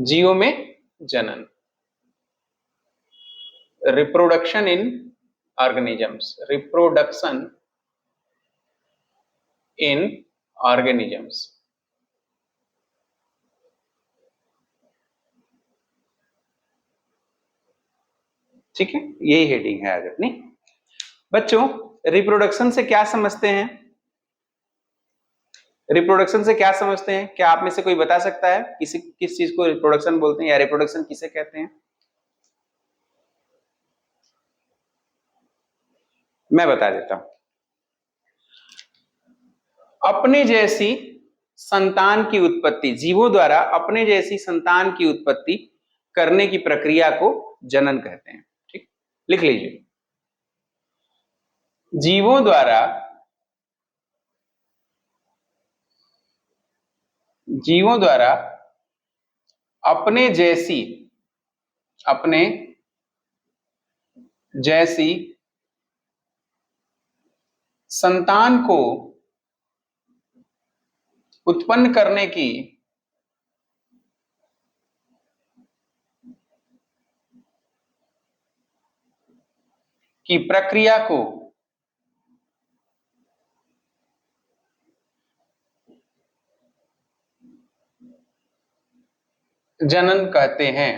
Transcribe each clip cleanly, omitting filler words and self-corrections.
जीवों में जनन, reproduction in organisms, reproduction in organisms. ठीक है, यही हेडिंग है आज अपनी। बच्चों, रिप्रोडक्शन से क्या समझते हैं? रिप्रोडक्शन से क्या समझते हैं? क्या आप में से कोई बता सकता है किस चीज को रिप्रोडक्शन बोलते हैं या रिप्रोडक्शन किसे कहते हैं? मैं बता देता हूं। अपने जैसी संतान की उत्पत्ति, जीवों द्वारा अपने जैसी संतान की उत्पत्ति करने की प्रक्रिया को जनन कहते हैं। ठीक, लिख लीजिए। जीवों द्वारा अपने जैसी संतान को उत्पन्न करने की प्रक्रिया को जनन कहते हैं।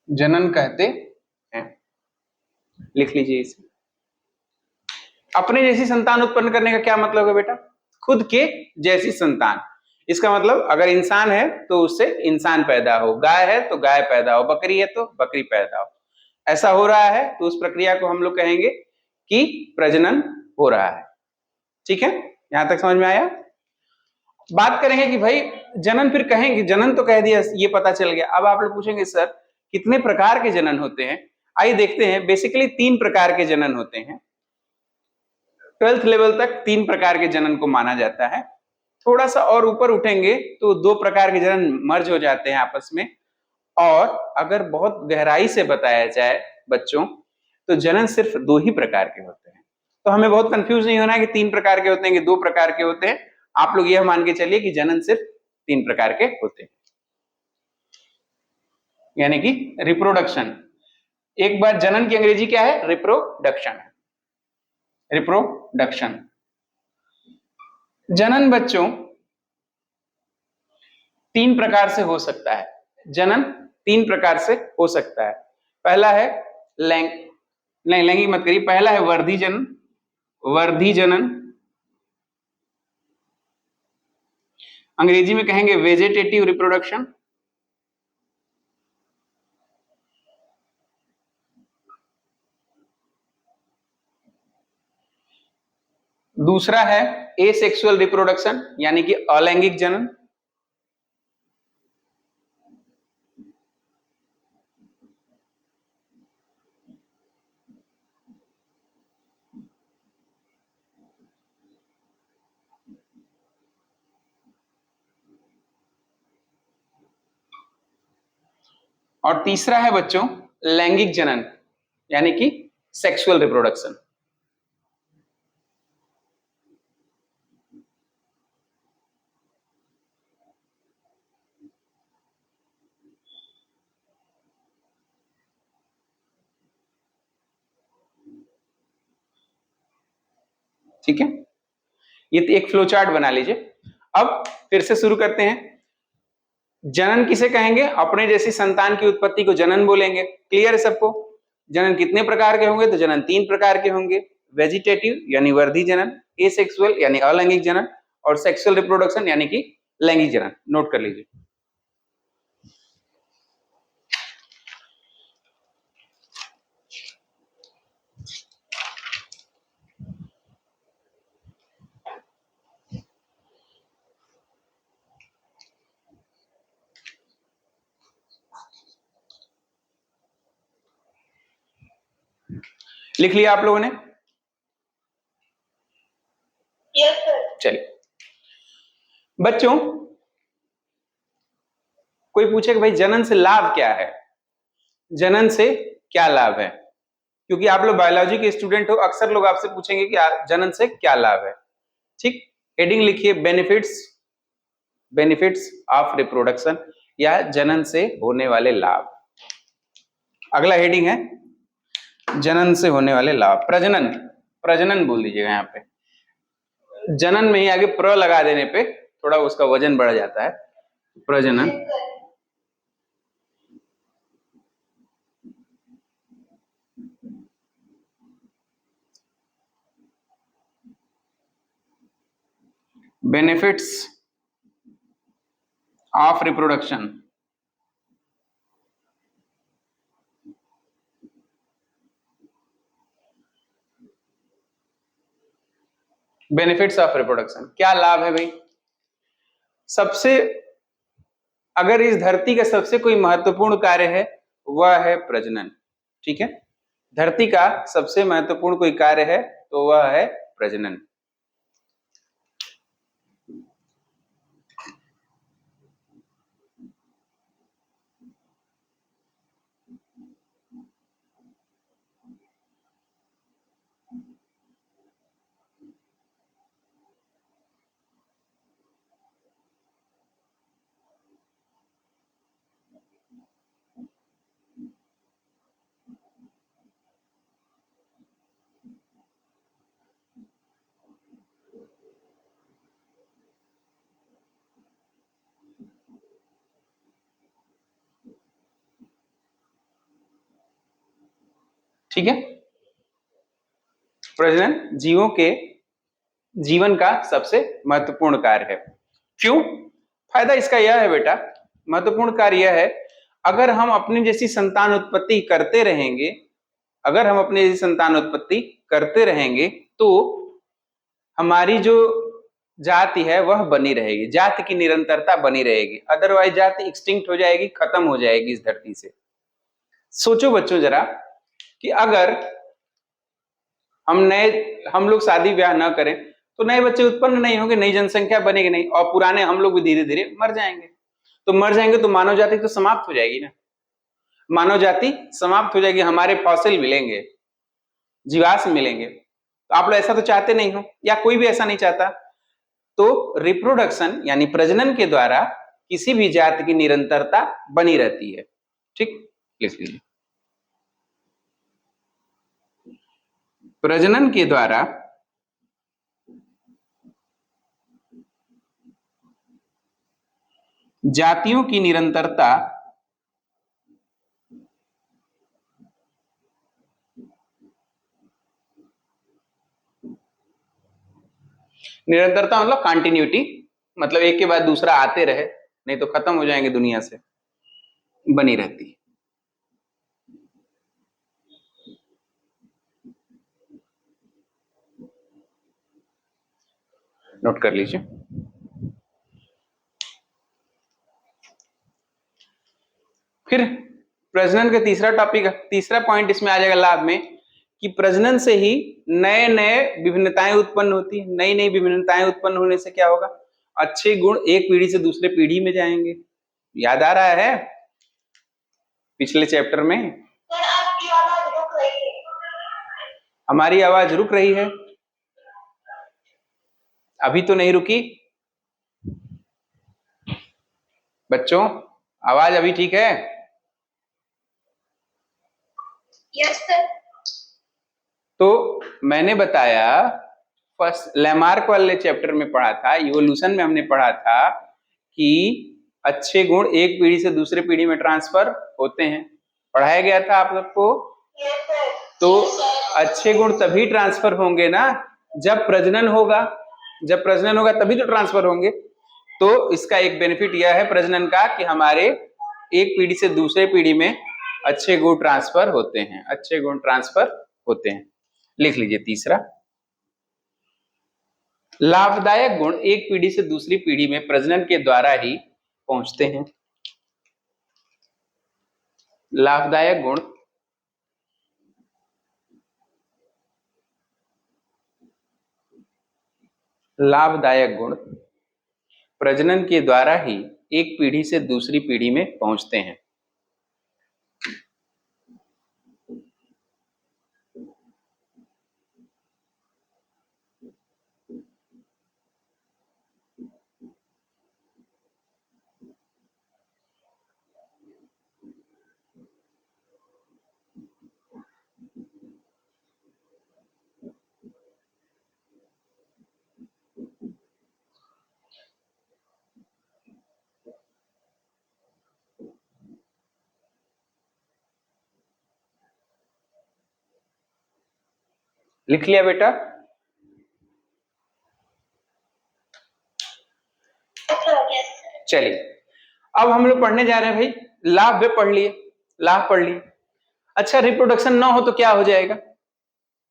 जनन कहते हैं, लिख लीजिए इसे। अपने जैसी संतान उत्पन्न करने का क्या मतलब है बेटा? खुद के जैसी संतान। इसका मतलब अगर इंसान है तो उससे इंसान पैदा हो, गाय है तो गाय पैदा हो, बकरी है तो बकरी पैदा हो। ऐसा हो रहा है तो उस प्रक्रिया को हम लोग कहेंगे कि प्रजनन हो रहा है। ठीक है, यहां तक समझ में आया? बात करेंगे कि भाई जनन, फिर कहेंगे जनन तो कह दिया, ये पता चल गया। अब आप लोग पूछेंगे सर कितने प्रकार के जनन होते हैं? आइए देखते हैं। बेसिकली 3 प्रकार के जनन होते हैं। 12th लेवल तक 3 प्रकार के जनन को माना जाता है। थोड़ा सा और ऊपर उठेंगे तो 2 प्रकार के जनन मर्ज हो जाते हैं आपस में। और अगर बहुत गहराई से बताया जाए बच्चों, तो जनन सिर्फ 2 ही प्रकार के होते हैं। तो हमें बहुत कंफ्यूज नहीं होना है कि 3 प्रकार के होते हैं कि 2 प्रकार के होते हैं। आप लोग यह मान के चलिए कि जनन सिर्फ 3 प्रकार के होते हैं, यानी कि रिप्रोडक्शन। एक बार जनन की अंग्रेजी क्या है? रिप्रोडक्शन। रिप्रोडक्शन। जनन बच्चों 3 प्रकार से हो सकता है। जनन 3 प्रकार से हो सकता है। पहला है लैंगिक मत करिए। पहला है वर्धी जनन। वर्धी जनन, अंग्रेजी में कहेंगे वेजिटेटिव रिप्रोडक्शन। दूसरा है एसेक्सुअल रिप्रोडक्शन, यानी कि अलैंगिक जनन। और तीसरा है बच्चों लैंगिक जनन, यानी कि सेक्सुअल रिप्रोडक्शन। ठीक है, ये एक फ्लो चार्ट बना लीजिए। अब फिर से शुरू करते हैं। जनन किसे कहेंगे? अपने जैसी संतान की उत्पत्ति को जनन बोलेंगे। क्लियर है सबको? जनन कितने प्रकार के होंगे? तो जनन 3 प्रकार के होंगे। वेजिटेटिव यानी वर्धी जनन, एसेक्सुअल यानी अलैंगिक जनन, और सेक्सुअल रिप्रोडक्शन यानी कि लैंगिक जनन। नोट कर लीजिए। लिख लिया आप लोगों ने? Yes sir. चलिए बच्चों, कोई पूछे कि भाई जनन से लाभ क्या है? जनन से क्या लाभ है? क्योंकि आप लोग बायोलॉजी के स्टूडेंट हो, अक्सर लोग आपसे पूछेंगे कि जनन से क्या लाभ है। ठीक, हेडिंग लिखिए बेनिफिट्स बेनिफिट्स ऑफ रिप्रोडक्शन या जनन से होने वाले लाभ। अगला हेडिंग है जनन से होने वाले लाभ। प्रजनन, प्रजनन बोल दीजिएगा यहाँ पे, जनन में ही आगे प्र लगा देने पे थोड़ा उसका वजन बढ़ जाता है। प्रजनन, benefits of reproduction, benefits of reproduction क्या लाभ है भाई? सबसे, अगर इस धरती का सबसे कोई महत्वपूर्ण कार्य है वह है प्रजनन। ठीक है, धरती का सबसे महत्वपूर्ण कोई कार्य है तो वह है प्रजनन। ठीक है, प्रजनन जीवों के जीवन का सबसे महत्वपूर्ण कार्य है। क्यों? फायदा इसका यह है बेटा, महत्वपूर्ण कार्य यह है, अगर हम अपनी जैसी संतान उत्पत्ति करते रहेंगे, अगर हम अपनी जैसी संतान उत्पत्ति करते रहेंगे तो हमारी जो जाति है वह बनी रहेगी, जाति की निरंतरता बनी रहेगी। अदरवाइज जाति एक्सटिंक्ट हो जाएगी, खत्म हो जाएगी इस धरती से। सोचो बच्चों जरा कि अगर हम लोग शादी ब्याह ना करें तो नए बच्चे उत्पन्न नहीं होंगे, नई जनसंख्या बनेगी नहीं, और पुराने हम लोग भी धीरे धीरे मर जाएंगे। तो मर जाएंगे तो मानव जाति तो समाप्त हो जाएगी ना, मानव जाति समाप्त हो जाएगी, हमारे फॉसिल मिलेंगे, जीवाश्म मिलेंगे। तो आप लोग ऐसा तो चाहते नहीं हो, या कोई भी ऐसा नहीं चाहता। तो रिप्रोडक्शन यानी प्रजनन के द्वारा किसी भी जाति की निरंतरता बनी रहती है। ठीक, लिख लीजिए, प्रजनन के द्वारा जातियों की निरंतरता निरंतरता मतलब कंटिन्यूटी, मतलब एक के बाद दूसरा आते रहे, नहीं तो खत्म हो जाएंगे दुनिया से, बनी रहती है। नोट कर लीजिए। फिर प्रजनन का तीसरा टॉपिक, तीसरा पॉइंट इसमें आ जाएगा लाभ में, कि प्रजनन से ही नए नए विभिन्नताएं उत्पन्न होती है। नई नई विभिन्नताएं उत्पन्न होने से क्या होगा? अच्छे गुण एक पीढ़ी से दूसरे पीढ़ी में जाएंगे। याद आ रहा है पिछले चैप्टर में? आपकी आवाज रुक रही है। हमारी आवाज रुक रही है? अभी तो नहीं रुकी बच्चों, आवाज अभी ठीक है? Yes sir. तो मैंने बताया, फर्स्ट लैमार्क वाले चैप्टर में पढ़ा था, इवोल्यूशन में हमने पढ़ा था कि अच्छे गुण एक पीढ़ी से दूसरे पीढ़ी में ट्रांसफर होते हैं, पढ़ाया गया था आप सबको। तो अच्छे गुण तभी ट्रांसफर होंगे ना जब प्रजनन होगा, जब प्रजनन होगा तभी तो ट्रांसफर होंगे। तो इसका एक बेनिफिट यह है प्रजनन का कि हमारे एक पीढ़ी से दूसरे पीढ़ी में अच्छे गुण ट्रांसफर होते हैं, अच्छे गुण ट्रांसफर होते हैं। लिख लीजिए तीसरा, लाभदायक गुण एक पीढ़ी से दूसरी पीढ़ी में प्रजनन के द्वारा ही पहुंचते हैं। लाभदायक गुण लाभदायक गुण प्रजनन के द्वारा ही एक पीढ़ी से दूसरी पीढ़ी में पहुंचते हैं। लिख लिया बेटा? चलिए अब हम लोग पढ़ने जा रहे हैं भाई लाभ। वे पढ़ लिए, लाभ पढ़ लिए। अच्छा, रिप्रोडक्शन ना हो तो क्या हो जाएगा?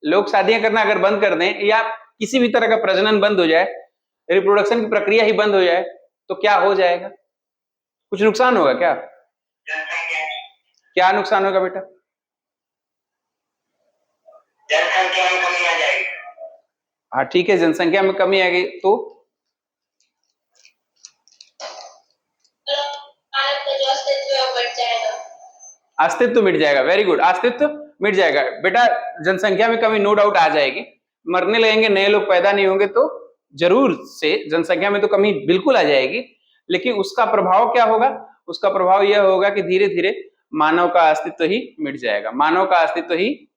लोग शादियां करना अगर बंद कर दें या किसी भी तरह का प्रजनन बंद हो जाए, रिप्रोडक्शन की प्रक्रिया ही बंद हो जाए तो क्या हो जाएगा? कुछ नुकसान होगा क्या? क्या नुकसान होगा बेटा? जनसंख्या में कमी आ जाएगी। हाँ ठीक है, जनसंख्या में कमी आ गई तो अस्तित्व मिट जाएगा। वेरी गुड, अस्तित्व मिट जाएगा बेटा। जनसंख्या में कमी नो डाउट आ जाएगी, मरने लगेंगे, नए लोग पैदा नहीं होंगे तो जरूर से जनसंख्या में तो कमी बिल्कुल आ जाएगी। लेकिन उसका प्रभाव क्या होगा? उसका प्रभाव यह होगा कि धीरे धीरे मानव का अस्तित्व ही मिट जाएगा, मानव का अस्तित्व ही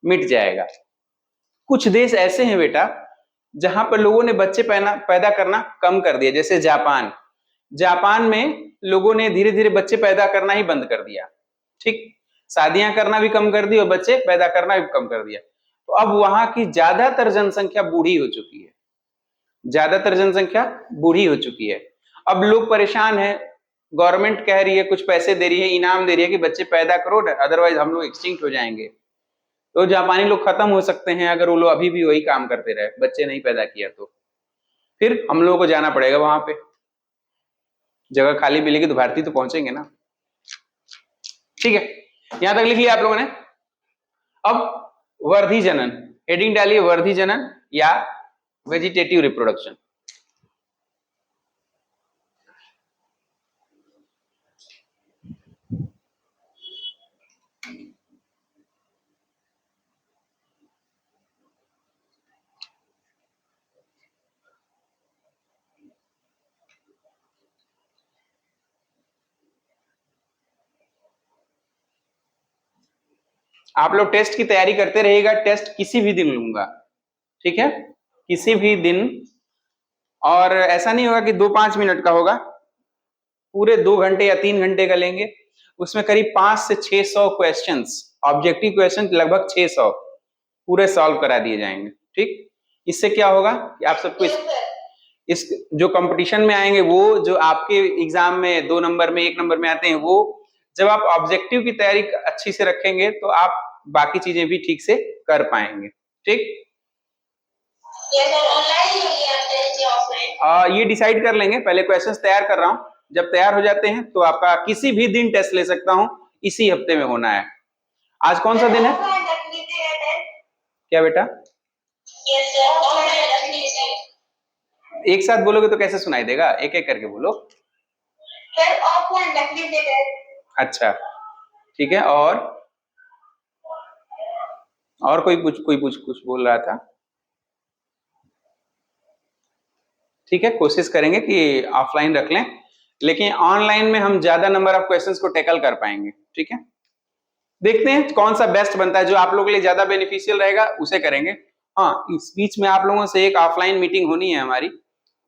मिट जाएगा। कुछ देश ऐसे हैं बेटा जहां पर लोगों ने बच्चे पैदा करना कम कर दिया, जैसे जापान। जापान में लोगों ने धीरे धीरे बच्चे पैदा करना ही बंद कर दिया। ठीक, शादियां करना भी कम कर दी और बच्चे पैदा करना भी कम कर दिया। तो अब वहां की ज्यादातर जनसंख्या बूढ़ी हो चुकी है, ज्यादातर जनसंख्या बूढ़ी हो चुकी है। अब लोग परेशान हैं, गवर्नमेंट कह रही है, कुछ पैसे दे रही है, इनाम दे रही है कि बच्चे पैदा करो, अदरवाइज हम लोग एक्सटिंक्ट हो जाएंगे। तो जापानी लोग खत्म हो सकते हैं अगर वो लोग अभी भी वही काम करते रहे, बच्चे नहीं पैदा किया तो फिर हम लोगों को जाना पड़ेगा वहां पे। जगह खाली मिलेगी तो भारतीय तो पहुंचेंगे ना। ठीक है, यहां तक लिख लिया आप लोगों ने। अब वर्धी जनन, हेडिंग डालिए वर्धी जनन या वेजिटेटिव रिप्रोडक्शन। आप लोग टेस्ट की तैयारी करते रहिएगा, टेस्ट किसी भी दिन लूंगा, ठीक है, किसी भी दिन। और ऐसा नहीं होगा कि 2-5 मिनट का होगा, पूरे 2 घंटे या 3 घंटे का लेंगे। उसमें करीब 500 से 600 क्वेश्चंस, ऑब्जेक्टिव क्वेश्चन लगभग 600 पूरे सॉल्व करा दिए जाएंगे। ठीक, इससे क्या होगा कि आप सबको इस जो कंपटीशन में आएंगे, वो जो आपके एग्जाम में 2 नंबर में 1 नंबर में आते हैं, वो जब आप ऑब्जेक्टिव की तैयारी अच्छी से रखेंगे तो आप बाकी चीजें भी ठीक से कर पाएंगे। ठीक, ये डिसाइड कर लेंगे, पहले क्वेश्चंस तैयार कर रहा हूं, जब तैयार हो जाते हैं तो आपका किसी भी दिन टेस्ट ले सकता हूं, इसी हफ्ते में होना है। आज कौन सा दिन है? क्या बेटा? एक साथ बोलोगे तो कैसे सुनाई देगा, एक एक करके बोलो। अच्छा ठीक है, और कोई कुछ बोल रहा था? ठीक है, कोशिश करेंगे कि ऑफलाइन रख लें, लेकिन ऑनलाइन में हम ज्यादा नंबर ऑफ क्वेश्चंस को टैकल कर पाएंगे। ठीक है, देखते हैं कौन सा बेस्ट बनता है, जो आप लोगों के लिए ज्यादा बेनिफिशियल रहेगा उसे करेंगे। हाँ, इस बीच में आप लोगों से एक ऑफलाइन मीटिंग होनी है हमारी,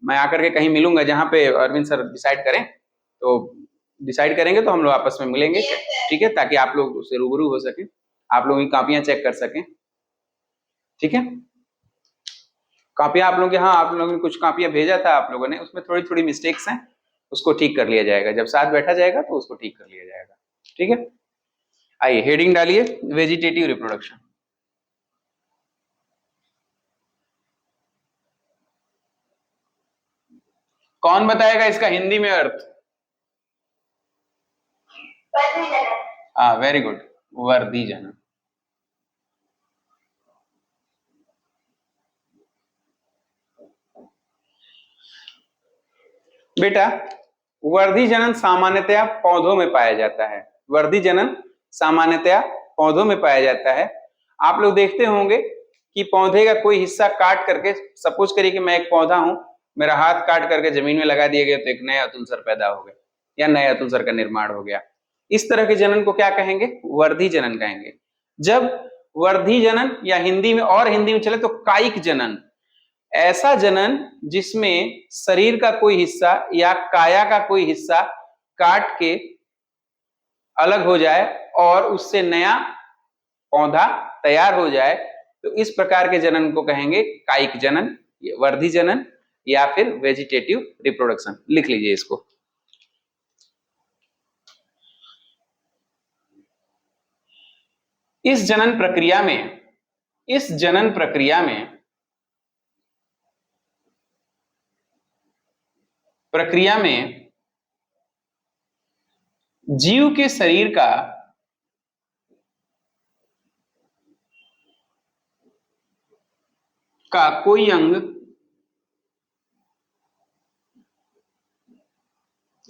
मैं आकर के कहीं मिलूंगा जहां पे अरविंद सर डिसाइड करें, तो डिसाइड करेंगे तो हम लोग आपस में मिलेंगे। ठीक है, ताकि आप लोग उससे रूबरू हो सके, आप लोगों की कापियां चेक कर सकें। ठीक है, कापियां आप लोगों के, हाँ आप लोगों ने कुछ कापियां भेजा था आप लोगों ने, उसमें थोड़ी थोड़ी मिस्टेक्स हैं, उसको ठीक कर लिया जाएगा, जब साथ बैठा जाएगा तो उसको ठीक कर लिया जाएगा। ठीक है, आइए हेडिंग डालिए वेजिटेटिव रिप्रोडक्शन। कौन बताएगा इसका हिंदी में अर्थ? हाँ वेरी गुड, वर्धी जनन। बेटा वर्धी जनन सामान्यतया पौधों में पाया जाता है, वर्धी जनन सामान्यतया पौधों में पाया जाता है। आप लोग देखते होंगे कि पौधे का कोई हिस्सा काट करके, सपोज करिए कि मैं एक पौधा हूं, मेरा हाथ काट करके जमीन में लगा दिया गया तो एक नया अतुलसर पैदा हो गया या नया अतुलसर का निर्माण हो गया। इस तरह के जनन को क्या कहेंगे? वर्धी जनन कहेंगे। जब वर्धी जनन या हिंदी में, और हिंदी में चले तो कायिक जनन, ऐसा जनन जिसमें शरीर का कोई हिस्सा या काया का कोई हिस्सा काट के अलग हो जाए और उससे नया पौधा तैयार हो जाए, तो इस प्रकार के जनन को कहेंगे कायिक जनन, वर्धी जनन या फिर वेजिटेटिव रिप्रोडक्शन। लिख लीजिए इसको। इस जनन प्रक्रिया में जीव के शरीर का कोई अंग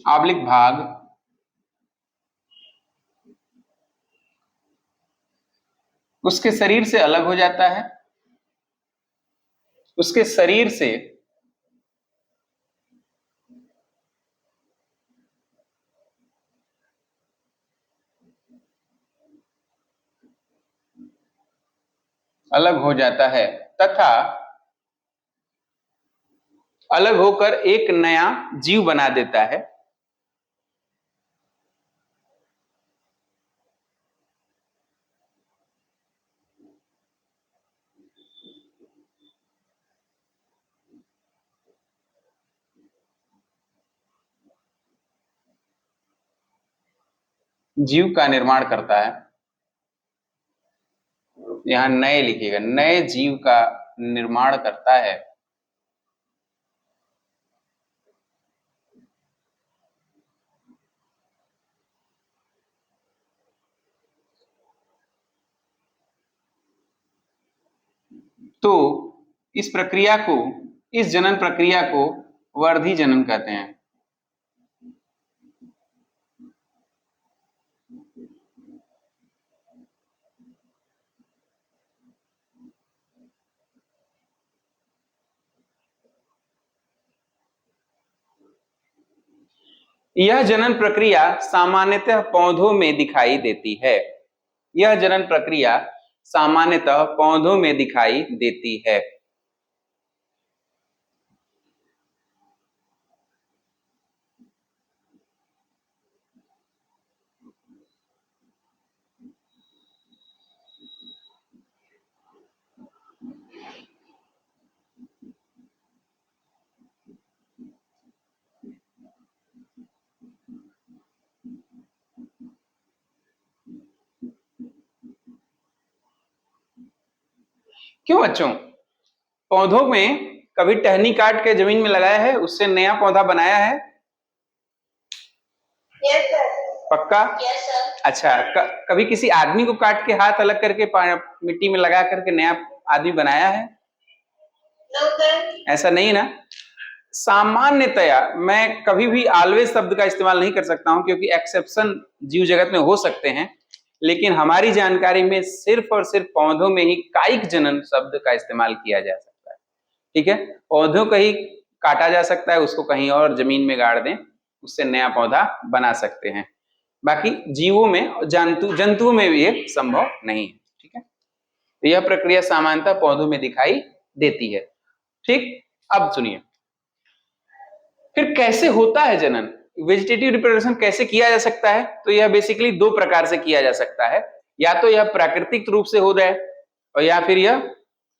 आबलिक भाग उसके शरीर से अलग हो जाता है, उसके शरीर से अलग हो जाता है तथा अलग होकर एक नया जीव बना देता है। जीव का निर्माण करता है, यहां नए लिखिएगा, नए जीव का निर्माण करता है। तो इस जनन प्रक्रिया को वर्धी जनन कहते हैं। यह जनन प्रक्रिया सामान्यतः पौधों में दिखाई देती है। यह जनन प्रक्रिया सामान्यतः पौधों में दिखाई देती है। क्यों बच्चों? पौधों में कभी टहनी काट के जमीन में लगाया है, उससे नया पौधा बनाया है? Yes sir. पक्का? Yes sir. अच्छा, कभी किसी आदमी को काट के हाथ अलग करके मिट्टी में लगा करके नया आदमी बनाया है? No sir. ऐसा नहीं ना। सामान्यतया, मैं कभी भी ऑलवेज शब्द का इस्तेमाल नहीं कर सकता हूं क्योंकि एक्सेप्शन जीव जगत में हो सकते हैं, लेकिन हमारी जानकारी में सिर्फ और सिर्फ पौधों में ही कायिक जनन शब्द का इस्तेमाल किया जा सकता है। ठीक है, पौधों को ही काटा जा सकता है, उसको कहीं और जमीन में गाड़ दें, उससे नया पौधा बना सकते हैं। बाकी जीवों में, जंतुओं में भी ये संभव नहीं है। ठीक है, तो यह प्रक्रिया सामान्यतः पौधों में दिखाई देती है। ठीक, अब सुनिए, फिर कैसे होता है जनन, वेजिटेटिव रिप्रोडक्शन कैसे किया जा सकता है? तो यह बेसिकली दो प्रकार से किया जा सकता है। या तो यह प्राकृतिक रूप से हो जाए और या फिर यह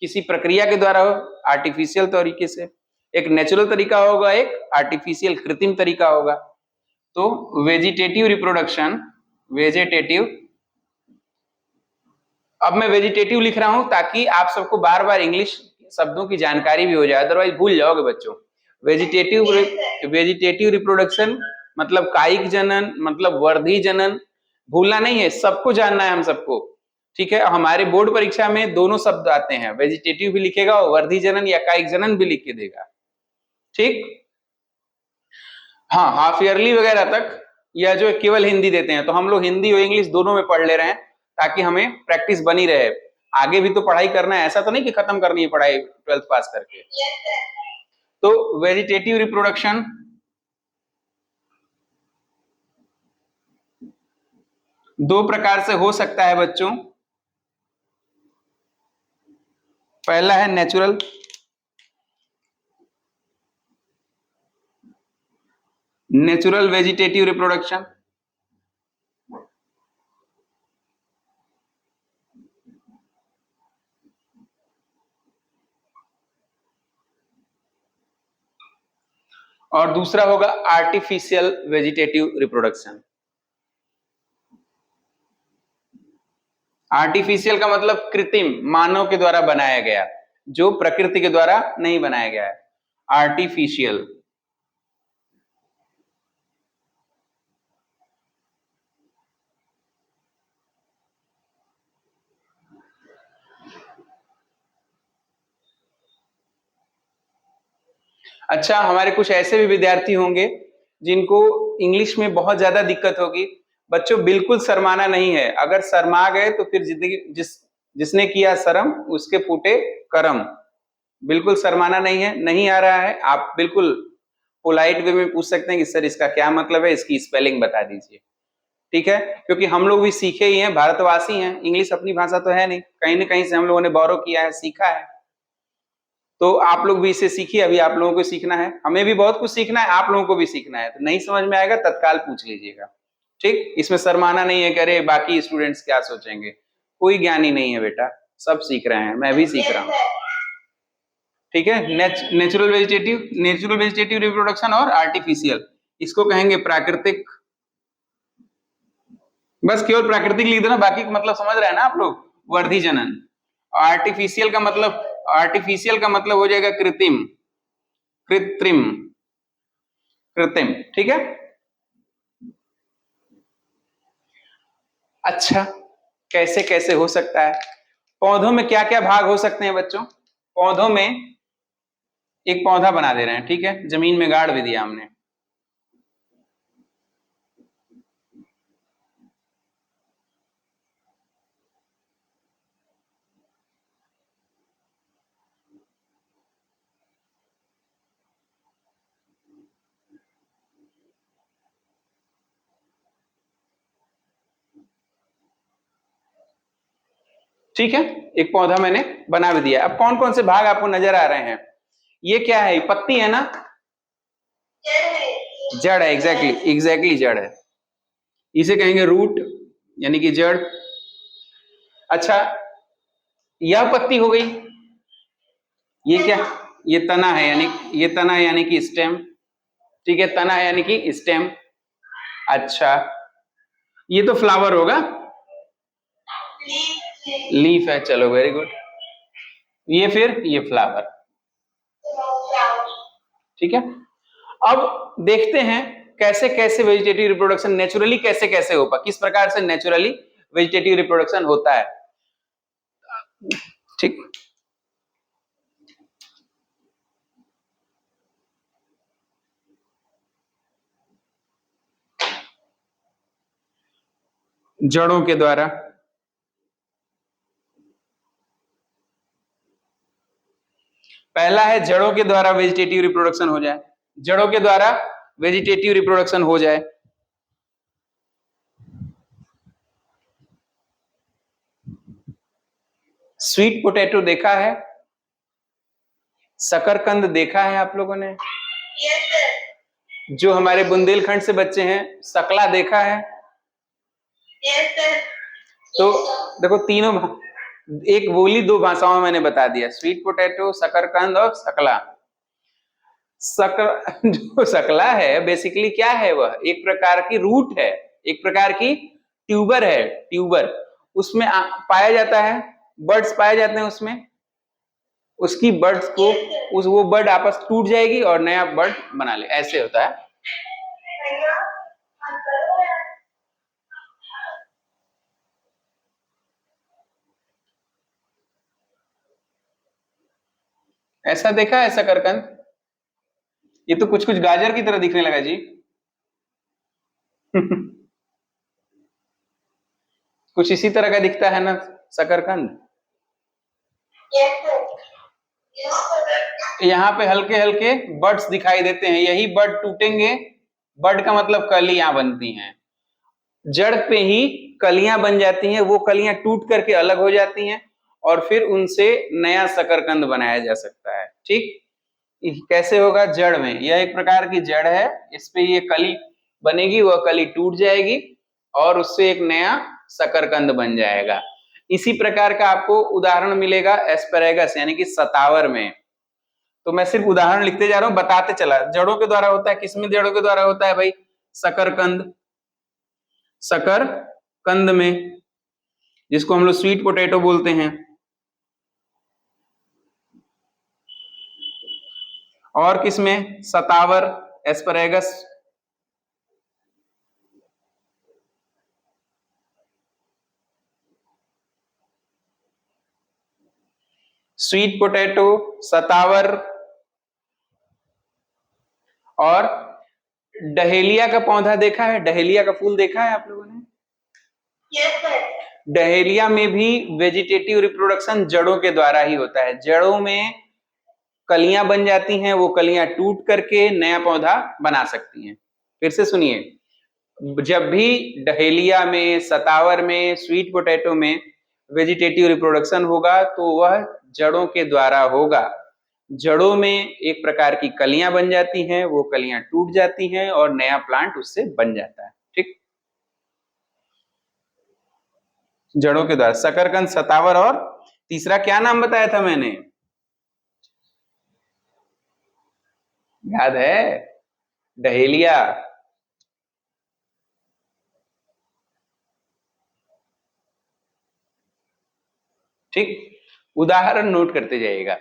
किसी प्रक्रिया के द्वारा हो, आर्टिफिशियल तरीके से। एक नेचुरल तरीका होगा, एक आर्टिफिशियल कृत्रिम तरीका होगा। तो वेजिटेटिव रिप्रोडक्शन, अब मैं वेजिटेटिव लिख रहा हूं ताकि आप सबको बार बार इंग्लिश शब्दों की जानकारी भी हो जाए, अदरवाइज भूल जाओगे बच्चों। वेजिटेटिव रिप्रोडक्शन मतलब कायिक जनन, मतलब वर्धी जनन, भूलना नहीं है, सबको जानना है हम सबको। ठीक है, हमारे बोर्ड परीक्षा में दोनों शब्द आते हैं, वेजिटेटिव भी लिखेगा और वर्धी जनन या कायिक जनन भी लिख के देगा। ठीक, हाँ, हाफ ईयरली वगैरह तक या जो केवल हिंदी देते हैं, तो हम लोग हिंदी और इंग्लिश दोनों में पढ़ ले रहे हैं ताकि हमें प्रैक्टिस बनी रहे। आगे भी तो पढ़ाई करना है, ऐसा तो नहीं कि खत्म करनी है पढ़ाई 12th पास करके। Yes sir. तो वेजिटेटिव रिप्रोडक्शन दो प्रकार से हो सकता है बच्चों। पहला है नेचुरल वेजिटेटिव रिप्रोडक्शन। और दूसरा होगा आर्टिफिशियल वेजिटेटिव रिप्रोडक्शन। आर्टिफिशियल का मतलब कृत्रिम, मानव के द्वारा बनाया गया, जो प्रकृति के द्वारा नहीं बनाया गया है, आर्टिफिशियल। अच्छा, हमारे कुछ ऐसे भी विद्यार्थी होंगे जिनको इंग्लिश में बहुत ज्यादा दिक्कत होगी। बच्चों बिल्कुल शर्माना नहीं है, अगर शर्मा गए तो फिर जिंदगी जिसने किया शर्म उसके फूटे करम। बिल्कुल शर्माना नहीं है, नहीं आ रहा है आप बिल्कुल पोलाइट वे में पूछ सकते हैं कि सर इसका क्या मतलब है, इसकी स्पेलिंग बता दीजिए, ठीक है? क्योंकि हम लोग भी सीखे ही हैं, भारतवासी हैं, इंग्लिश अपनी भाषा तो है नहीं, कहीं ना कहीं से हम लोगों ने बोरो किया है, सीखा है। तो आप लोग भी इसे सीखिए, अभी आप लोगों को सीखना है, हमें भी बहुत कुछ सीखना है, आप लोगों को भी सीखना है। तो नहीं समझ में आएगा तत्काल पूछ लीजिएगा, ठीक? इसमें शर्माना नहीं है कि अरे बाकी स्टूडेंट्स क्या सोचेंगे, कोई ज्ञानी नहीं है बेटा, सब सीख रहे हैं, मैं भी सीख रहा हूँ, ठीक है? नेचुरल वेजिटेटिव रिप्रोडक्शन और आर्टिफिशियल, इसको कहेंगे प्राकृतिक। बस केवल प्राकृतिक लिख देना, बाकी का मतलब समझ रहे हैं ना आप लोग, वर्धी जनन। आर्टिफिशियल का मतलब हो जाएगा कृत्रिम, कृत्रिम, कृत्रिम, ठीक है? अच्छा, कैसे कैसे हो सकता है? पौधों में क्या क्या भाग हो सकते हैं बच्चों? पौधों में एक पौधा बना दे रहे हैं, ठीक है, जमीन में गाड़ भी दिया हमने। ठीक है, एक पौधा मैंने बना भी दिया। अब कौन कौन से भाग आपको नजर आ रहे हैं? ये क्या है? पत्ती है ना? जड़ है, एग्जैक्टली जड़ है, इसे कहेंगे रूट, यानी कि जड़। अच्छा, यह पत्ती हो गई, ये क्या? ये तना है, यानी ये तना है यानी कि स्टेम, ठीक है, तना है यानी कि स्टेम। अच्छा, ये तो फ्लावर होगा, लीफ है, चलो वेरी गुड। ये फिर ये फ्लावर, ठीक है। अब देखते हैं कैसे कैसे वेजिटेटिव रिप्रोडक्शन नेचुरली कैसे कैसे होगा, किस प्रकार से नेचुरली वेजिटेटिव रिप्रोडक्शन होता है, ठीक। जड़ों के द्वारा, पहला है जड़ों के द्वारा वेजिटेटिव रिप्रोडक्शन हो जाए, जड़ों के द्वारा वेजिटेटिव रिप्रोडक्शन हो जाए। स्वीट पोटैटो देखा है, शकरकंद देखा है आप लोगों ने? Yes, sir. जो हमारे बुंदेलखंड से बच्चे हैं, सकला देखा है? Yes, sir. तो देखो तीनों एक बोली दो भाषाओं में मैंने बता दिया, स्वीट पोटैटो, शकरकंद और सकला। जो सकला है बेसिकली क्या है? वह एक प्रकार की रूट है, एक प्रकार की ट्यूबर है, ट्यूबर, उसमें पाया जाता है, बर्ड्स पाए जाते हैं उसमें, उसकी बर्ड्स को वो बर्ड आपस टूट जाएगी और नया बर्ड बना ले, ऐसे होता है। ऐसा देखा है शकरकंद? ये तो कुछ कुछ गाजर की तरह दिखने लगा जी। कुछ इसी तरह का दिखता है ना शकरकंद? Yes, sir. Yes, sir. यहाँ पे हल्के हल्के बर्ड्स दिखाई देते हैं, यही बर्ड टूटेंगे, बर्ड का मतलब कलियां बनती हैं, जड़ पे ही कलियां बन जाती हैं, वो कलियां टूट करके अलग हो जाती हैं और फिर उनसे नया शकरकंद बनाया जा सकता है, ठीक। कैसे होगा? जड़ में, यह एक प्रकार की जड़ है, इस पे ये कली बनेगी, वह कली टूट जाएगी और उससे एक नया शकरकंद बन जाएगा। इसी प्रकार का आपको उदाहरण मिलेगा एस्पैरागस यानी कि सतावर में। तो मैं सिर्फ उदाहरण लिखते जा रहा हूं, बताते चला। जड़ों के द्वारा होता है, किसमें जड़ों के द्वारा होता है भाई? शकरकंद, शकरकंद में, जिसको हम लोग स्वीट पोटैटो बोलते हैं। और किसमें? सतावर, एस्परेगस। स्वीट पोटैटो, सतावर और डहेलिया का पौधा देखा है? डहेलिया का फूल देखा है आप लोगों ने? Yes sir. डहेलिया में भी वेजिटेटिव रिप्रोडक्शन जड़ों के द्वारा ही होता है। जड़ों में कलियां बन जाती हैं, वो कलियां टूट करके नया पौधा बना सकती हैं। फिर से सुनिए, जब भी डहेलिया में, सतावर में, स्वीट पोटैटो में वेजिटेटिव रिप्रोडक्शन होगा तो वह जड़ों के द्वारा होगा। जड़ों में एक प्रकार की कलियां बन जाती हैं, वो कलियां टूट जाती हैं और नया प्लांट उससे बन जाता है। ठीक, जड़ों के द्वारा शकरकंद, सतावर और तीसरा क्या नाम बताया था मैंने? याद है? डहेलिया। ठीक, उदाहरण नोट करते जाइएगा।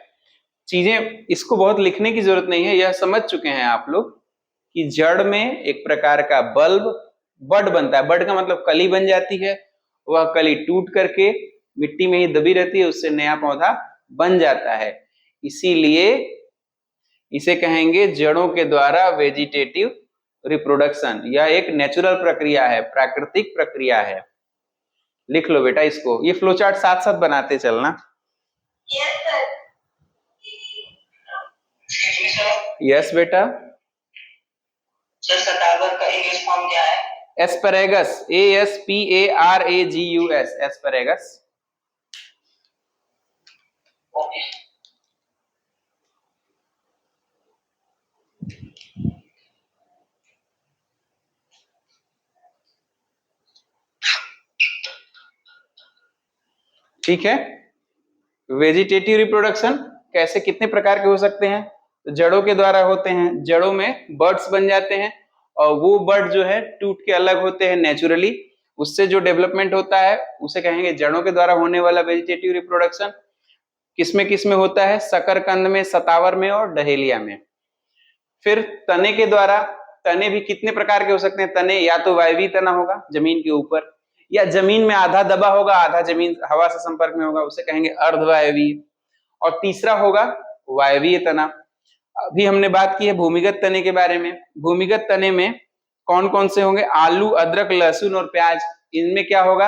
चीजें, इसको बहुत लिखने की जरूरत नहीं है, यह समझ चुके हैं आप लोग कि जड़ में एक प्रकार का बल्ब, बड बनता है। बड का मतलब कली बन जाती है, वह कली टूट करके मिट्टी में ही दबी रहती है, उससे नया पौधा बन जाता है। इसीलिए इसे कहेंगे जड़ों के द्वारा वेजिटेटिव रिप्रोडक्शन। यह एक नेचुरल प्रक्रिया है, प्राकृतिक प्रक्रिया है। लिख लो बेटा इसको, ये फ्लो चार्ट साथ साथ बनाते चलना। Yes sir. यस बेटा। सर सतावर का इंग्लिश फॉर्म क्या है? Asparagus, ASPARAGUS, asparagus. ओके। ठीक है, वेजिटेटिव रिप्रोडक्शन कैसे, कितने प्रकार के हो सकते हैं? तो जड़ों के द्वारा होते हैं। जड़ों में बर्ड्स बन जाते हैं और वो बर्ड जो है टूट के अलग होते हैं नेचुरली, उससे जो डेवलपमेंट होता है उसे कहेंगे जड़ों के द्वारा होने वाला वेजिटेटिव रिप्रोडक्शन। किसमें किसमें होता है? शकरकंद में, सतावर में और डहेलिया में। फिर तने के द्वारा, तने भी कितने प्रकार के हो सकते हैं? तने या तो वायवीय तना होगा जमीन के ऊपर, या जमीन में आधा दबा होगा, आधा जमीन हवा से संपर्क में होगा, उसे कहेंगे अर्धवायवीय। और तीसरा होगा वायवीय तना। अभी हमने बात की है भूमिगत तने के बारे में। भूमिगत तने में कौन कौन से होंगे? आलू, अदरक, लहसुन और प्याज। इनमें क्या होगा?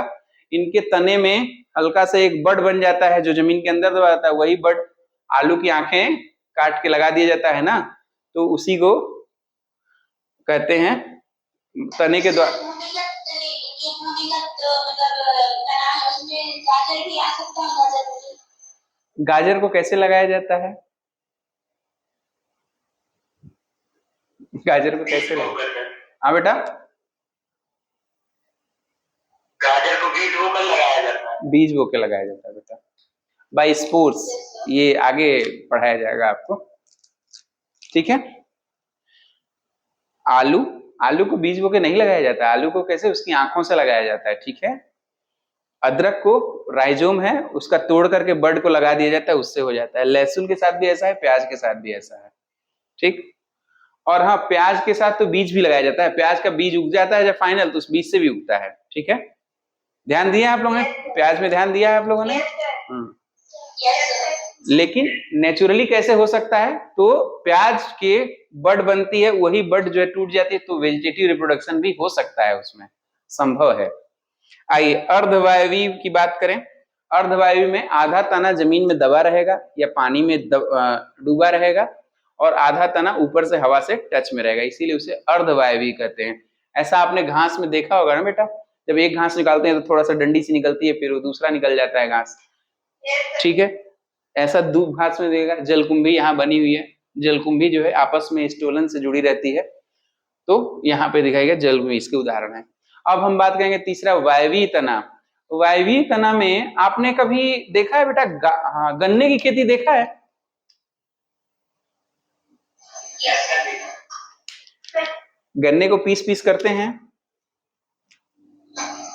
इनके तने में हल्का सा एक बड बन जाता है जो जमीन के अंदर दबा जाता है, वही बड आलू की आंखें काट के लगा दिया जाता है ना, तो उसी को कहते हैं तने के द्वारा। गाजर को कैसे लगाया जाता है? गाजर को कैसे लगाया? हाँ बेटा, गाजर को बीज बोकर लगाया जाता है। बीज बो के लगाया जाता है बेटा, बाय स्पोर्स। ये आगे पढ़ाया जाएगा आपको। ठीक है, आलू, आलू को बीज बो के नहीं लगाया जाता है, आलू को कैसे उसकी आंखों से लगाया जाता है। ठीक है, अदरक को राइजोम है उसका तोड़ करके बड को लगा दिया जाता है, उससे हो जाता है। लहसुन के साथ भी ऐसा है, प्याज के साथ भी ऐसा है। ठीक, और हाँ, प्याज के साथ तो बीज भी लगाया जाता है। प्याज का बीज उग जाता है जब फाइनल, तो उस बीज से भी उगता है। ठीक है, ध्यान दिया आप लोगों ने? प्याज में ध्यान दिया है आप लोगों ने? लेकिन नेचुरली कैसे हो सकता है? तो प्याज के बड बनती है, वही बड जो है टूट जाती है, तो वेजिटेटिव रिप्रोडक्शन भी हो सकता है, उसमें संभव है। आइए अर्धवायवीय की बात करें। अर्धवायवीय में आधा तना जमीन में दबा रहेगा या पानी में डूबा रहेगा, और आधा तना ऊपर से हवा से टच में रहेगा, इसीलिए उसे अर्धवायवीय कहते हैं। ऐसा आपने घास में देखा होगा ना बेटा, जब एक घास निकालते हैं तो थोड़ा सा डंडी सी निकलती है, फिर वो दूसरा निकल जाता है घास। ठीक है, ऐसा दूब घास में देगा। जलकुंभी यहाँ बनी हुई है, जलकुंभी जो है आपस में स्टोलन से जुड़ी रहती है, तो यहाँ पे दिखाई गया जलकुंभी, इसके उदाहरण है। अब हम बात करेंगे तीसरा, वायवीय तना। वायवीय तना में आपने कभी देखा है बेटा हाँ, गन्ने की खेती देखा है? यस कर देना। गन्ने को पीस पीस करते हैं।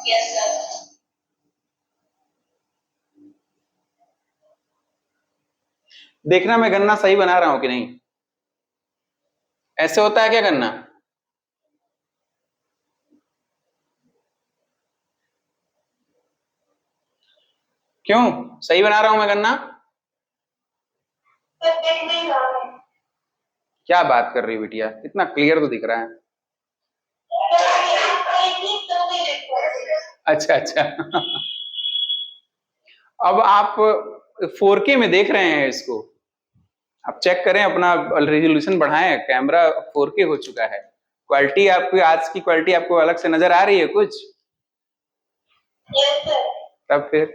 Yes sir. देखना मैं गन्ना सही बना रहा हूं कि नहीं। ऐसे होता है क्या गन्ना? क्यों सही बना रहा हूं मैं गन्ना? क्या बात कर रही है बिटिया, इतना क्लियर तो दिख रहा है। अच्छा अच्छा अब आप 4K में देख रहे हैं इसको, आप चेक करें, अपना रेजोल्यूशन बढ़ाएं, कैमरा 4K हो चुका है। क्वालिटी आपकी, आज की क्वालिटी आपको अलग से नजर आ रही है कुछ? तब फिर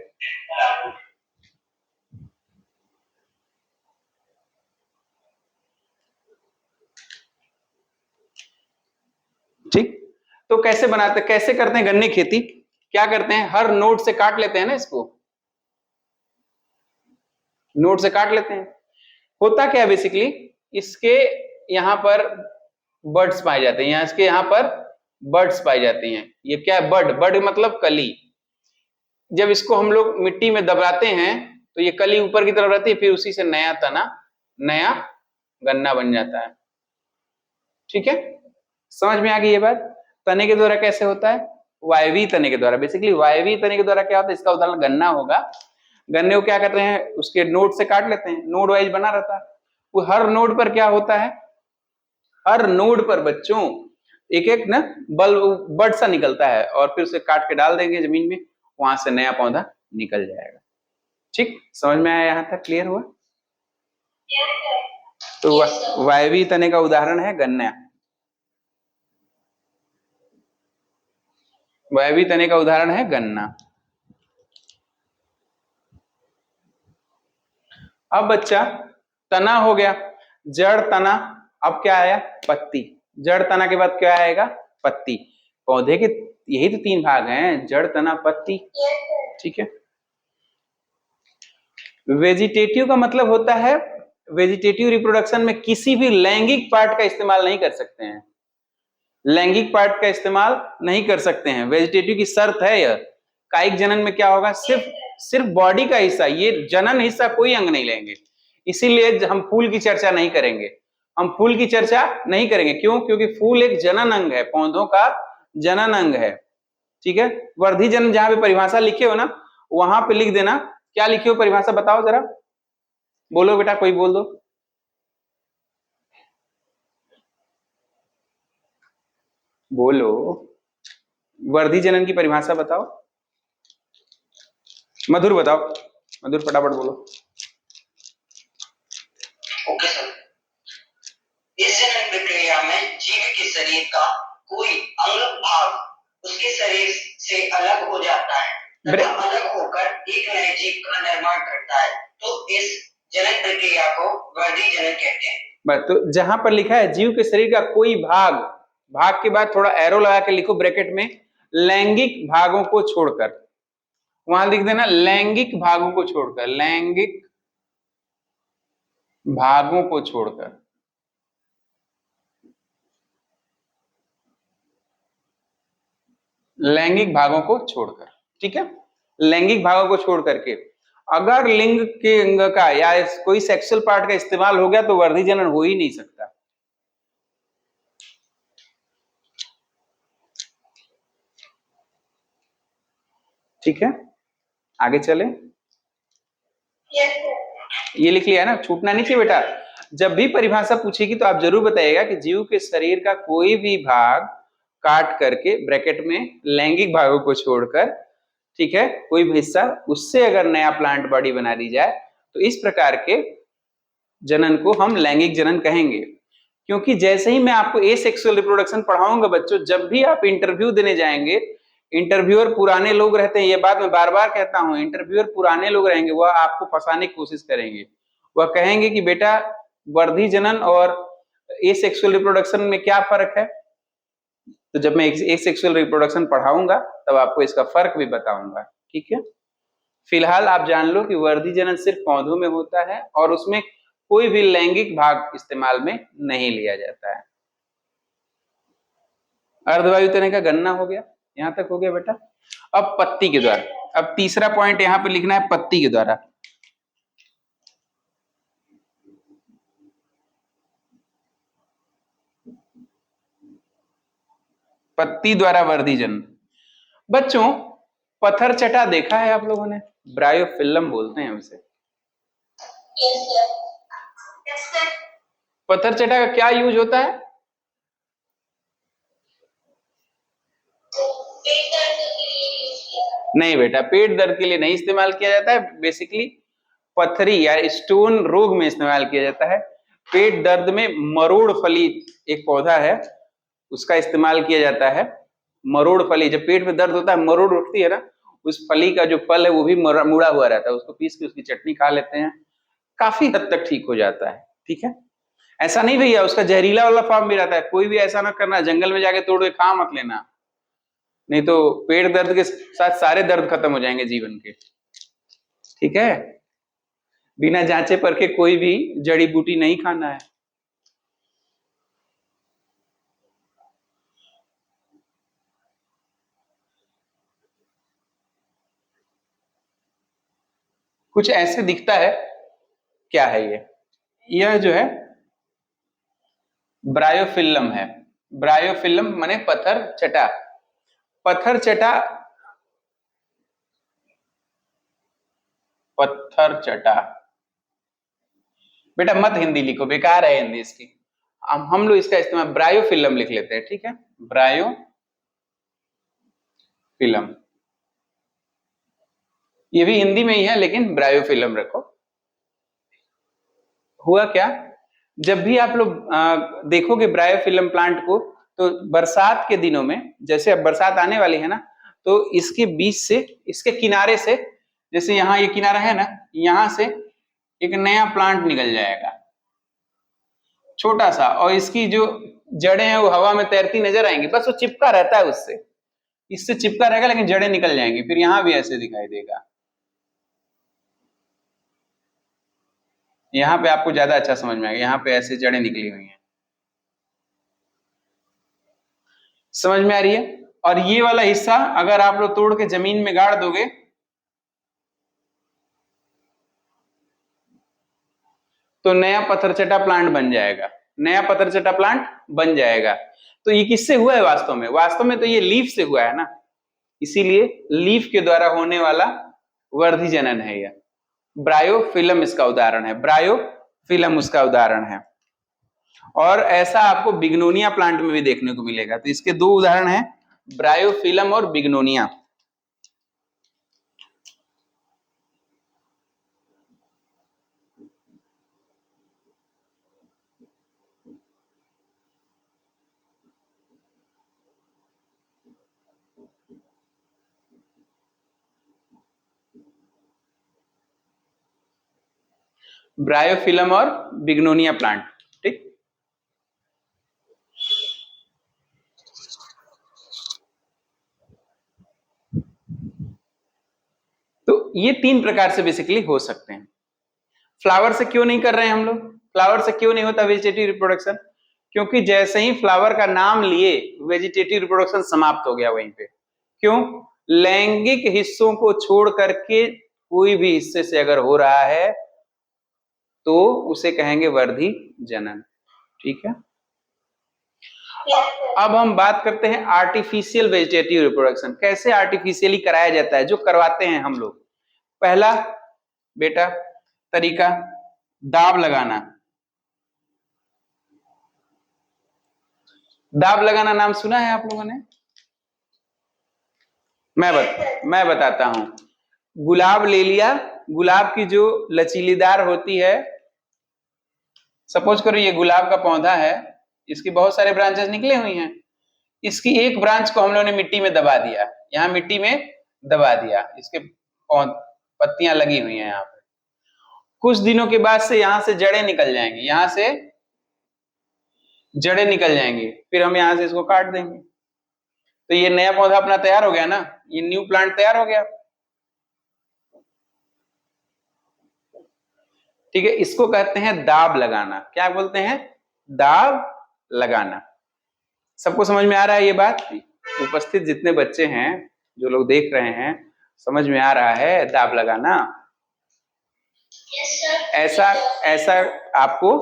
ठीक। तो कैसे बनाते, कैसे करते हैं गन्ने खेती? क्या करते हैं, हर नोड से काट लेते हैं ना इसको, नोड से काट लेते हैं। होता क्या है बेसिकली, इसके यहाँ पर बर्ड्स पाए जाते हैं, यहाँ इसके यहाँ पर बर्ड्स पाई जाती हैं। ये क्या है, बर्ड, बर्ड मतलब कली। जब इसको हम लोग मिट्टी में दबाते हैं तो ये कली ऊपर की तरफ रहती है, फिर उसी से नया तना, नया गन्ना बन जाता है। ठीक है, समझ में आ गई ये बात? तने के द्वारा कैसे होता है? वायवीय तने के द्वारा। बेसिकली वायवीय तने के द्वारा क्या होता है, इसका उदाहरण गन्ना होगा। गन्ने को क्या करते हैं, उसके नोड से काट लेते हैं, नोड वाइज बना रहता है। वो हर नोड पर क्या होता है, हर नोड पर बच्चों एक एक ना बड सा निकलता है, और फिर उसे काट के डाल देंगे जमीन में, वहां से नया पौधा निकल जाएगा। ठीक, समझ में आया? यहां तक क्लियर हुआ? तो वायवीय तने का उदाहरण है गन्ना। वायवीय तने का उदाहरण है गन्ना। अब बच्चा, तना हो गया, जड़ तना, अब क्या आया, पत्ती। जड़ तना के बाद क्या आएगा, पत्ती। पौधे के यही तो 3 भाग हैं, जड़ तना पत्ती। ठीक है। वेजिटेटिव का मतलब होता है, वेजिटेटिव रिप्रोडक्शन में किसी भी लैंगिक पार्ट का इस्तेमाल नहीं कर सकते हैं, लैंगिक पार्ट का इस्तेमाल नहीं कर सकते हैं। वेजिटेटिव की शर्त है यह। कायिक जनन में क्या होगा, सिर्फ बॉडी का हिस्सा, ये जनन हिस्सा कोई अंग नहीं लेंगे। इसीलिए हम फूल की चर्चा नहीं करेंगे, हम फूल की चर्चा नहीं करेंगे। क्यों? क्योंकि फूल एक जनन अंग है, पौधों का जनन अंग है। ठीक है, वर्धी जनन जहां पे परिभाषा लिखे हो ना, वहां पे लिख देना, क्या लिखे हो परिभाषा बताओ जरा, बोलो बेटा, कोई बोल दो। बोलो, वर्धी जनन की परिभाषा बताओ, मधुर बताओ, मधुर फटाफट बोलो। Okay sir. इस जनन प्रक्रिया में जीव के शरीर का कोई अंग भाग उसके शरीर से अलग हो जाता है तथा अलग होकर एक नए जीव का निर्माण करता है, तो इस जनन प्रक्रिया को वर्धी जनन कहते हैं। बस, तो जहां पर लिखा है जीव के शरीर का कोई भाग, भाग के बाद थोड़ा एरो लगा के लिखो ब्रैकेट में, लैंगिक भागों को छोड़कर, वहां लिख देना लैंगिक भागों को छोड़कर, लैंगिक भागों को छोड़कर। लैंगिक भागों को छोड़कर, ठीक है, लैंगिक भागों को छोड़ करके अगर लिंग के अंग का या कोई सेक्सुअल पार्ट का इस्तेमाल हो गया तो वर्धी जनन हो ही नहीं सकता। ठीक है, आगे चले। ये लिख लिया ना, छूटना नहीं चाहिए बेटा। जब भी परिभाषा पूछेगी तो आप जरूर बताइएगा कि जीव के शरीर का कोई भी भाग काट करके, ब्रैकेट में लैंगिक भागों को छोड़कर, ठीक है, कोई भी हिस्सा, उससे अगर नया प्लांट बॉडी बना दी जाए तो इस प्रकार के जनन को हम लैंगिक जनन कहेंगे। क्योंकि जैसे ही मैं आपको एसेक्सुअल रिप्रोडक्शन पढ़ाऊंगा बच्चों, जब भी आप इंटरव्यू देने जाएंगे, इंटरव्यूअर पुराने लोग रहते हैं, ये बात मैं बार बार कहता हूं, इंटरव्यूअर पुराने लोग रहेंगे, वह आपको फंसाने की कोशिश करेंगे। वह कहेंगे कि बेटा वर्धी जनन और एसेक्सुअल रिप्रोडक्शन में क्या फर्क है। तो जब मैं एसेक्सुअल रिप्रोडक्शन पढ़ाऊंगा तब आपको इसका फर्क भी बताऊंगा। ठीक है, फिलहाल आप जान लो कि वर्धी जनन सिर्फ पौधों में होता है और उसमें कोई भी लैंगिक भाग इस्तेमाल में नहीं लिया जाता है। अर्धवायु तने का गणना हो गया, यहां तक हो गया बेटा। अब पत्ती के द्वारा, अब तीसरा पॉइंट यहां पे लिखना है पत्ती के द्वारा। पत्ती द्वारा वर्धी जन्म। बच्चों पत्थर चटा देखा है आप लोगों ने? ब्रायोफिल्म बोलते हैं उसे। पत्थर चटा का क्या यूज होता है? नहीं बेटा, पेट दर्द के लिए नहीं इस्तेमाल किया जाता है। बेसिकली पथरी या स्टोन रोग में इस्तेमाल किया जाता है। पेट दर्द में मरोड़ फली एक पौधा है, उसका इस्तेमाल किया जाता है। मरोड़ फली, जब पेट में दर्द होता है मरोड़ उठती है ना, उस फली का जो फल है वो भी मुड़ा हुआ रहता है, उसको पीस के उसकी चटनी खा लेते हैं, काफी हद तक ठीक हो जाता है। ठीक है, ऐसा नहीं भैया उसका जहरीला वाला फॉर्म भी रहता है, कोई भी ऐसा ना करना जंगल में जाके तोड़ के खा मत लेना, नहीं तो पेट दर्द के साथ सारे दर्द खत्म हो जाएंगे जीवन के। ठीक है, बिना जांचे परखे कोई भी जड़ी बूटी नहीं खाना है। कुछ ऐसे दिखता है, क्या है ये? यह जो है ब्रायोफिल्म है। ब्रायोफिल्म माने पत्थर चटा। पत्थर चटा, पत्थर चटा बेटा मत हिंदी लिखो, बेकार है हिंदी इसकी। हम लोग इसका इस्तेमाल ब्रायोफिल्म लिख लेते हैं। ठीक है, ब्रायोफिल्म, ये भी हिंदी में ही है लेकिन ब्रायोफिल्म रखो। हुआ क्या, जब भी आप लोग देखोगे ब्रायोफिल्म प्लांट को, तो बरसात के दिनों में, जैसे अब बरसात आने वाली है ना, तो इसके बीच से, इसके किनारे से, जैसे यहाँ ये किनारा है ना, यहां से एक नया प्लांट निकल जाएगा छोटा सा, और इसकी जो जड़ें हैं वो हवा में तैरती नजर आएंगी, बस वो चिपका रहता है उससे, इससे चिपका रहेगा लेकिन जड़ें निकल जाएंगी, फिर यहां भी ऐसे दिखाई देगा। यहाँ पे आपको ज्यादा अच्छा समझ में आएगा, यहाँ पे ऐसे जड़ें निकली हुई हैं, समझ में आ रही है? और ये वाला हिस्सा अगर आप लोग तोड़ के जमीन में गाड़ दोगे तो नया पत्थरचटा प्लांट बन जाएगा, नया पत्थरचटा प्लांट बन जाएगा। तो ये किससे हुआ है वास्तव में? वास्तव में तो ये लीफ से हुआ है ना, इसीलिए लीफ के द्वारा होने वाला वर्धी जनन है यह। ब्रायोफिल्म इसका उदाहरण है, ब्रायोफिल्म उसका उदाहरण है। और ऐसा आपको बिग्नोनिया प्लांट में भी देखने को मिलेगा। तो इसके दो उदाहरण हैं, ब्रायोफिल्म और बिग्नोनिया। ब्रायोफिल्म और बिग्नोनिया प्लांट। ठीक, तो ये तीन प्रकार से बेसिकली हो सकते हैं। फ्लावर से क्यों नहीं कर रहे हैं हम लोग? फ्लावर से क्यों नहीं होता वेजिटेटिव रिप्रोडक्शन? क्योंकि जैसे ही फ्लावर का नाम लिए वेजिटेटिव रिप्रोडक्शन समाप्त हो गया वहीं पे। क्यों? लैंगिक हिस्सों को छोड़ करके कोई भी हिस्से से अगर हो रहा है तो उसे कहेंगे वर्धी जनन। ठीक है, अब हम बात करते हैं आर्टिफिशियल वेजिटेटिव रिप्रोडक्शन। कैसे आर्टिफिशियली कराया जाता है, जो करवाते हैं हम लोग। पहला बेटा तरीका, दाब लगाना। दाब लगाना नाम सुना है आप लोगों ने? मैं बताता हूं। गुलाब ले लिया, गुलाब की जो लचीलीदार होती है, सपोज करो ये गुलाब का पौधा है, इसकी बहुत सारे ब्रांचेस निकले हुई हैं, इसकी एक ब्रांच को हम लोगों ने मिट्टी में दबा दिया, यहाँ मिट्टी में दबा दिया, इसके पत्तियां लगी हुई हैं यहाँ पे। कुछ दिनों के बाद से यहाँ से जड़ें निकल जाएंगी, यहाँ से जड़ें निकल जाएंगी, फिर हम यहाँ से इसको काट देंगे, तो ये नया पौधा अपना तैयार हो गया ना, ये न्यू प्लांट तैयार हो गया। ठीक है, इसको कहते हैं दाब लगाना। क्या बोलते हैं? दाब लगाना। सबको समझ में आ रहा है ये बात? उपस्थित जितने बच्चे हैं, जो लोग देख रहे हैं, समझ में आ रहा है दाब लगाना? ऐसा ऐसा आपको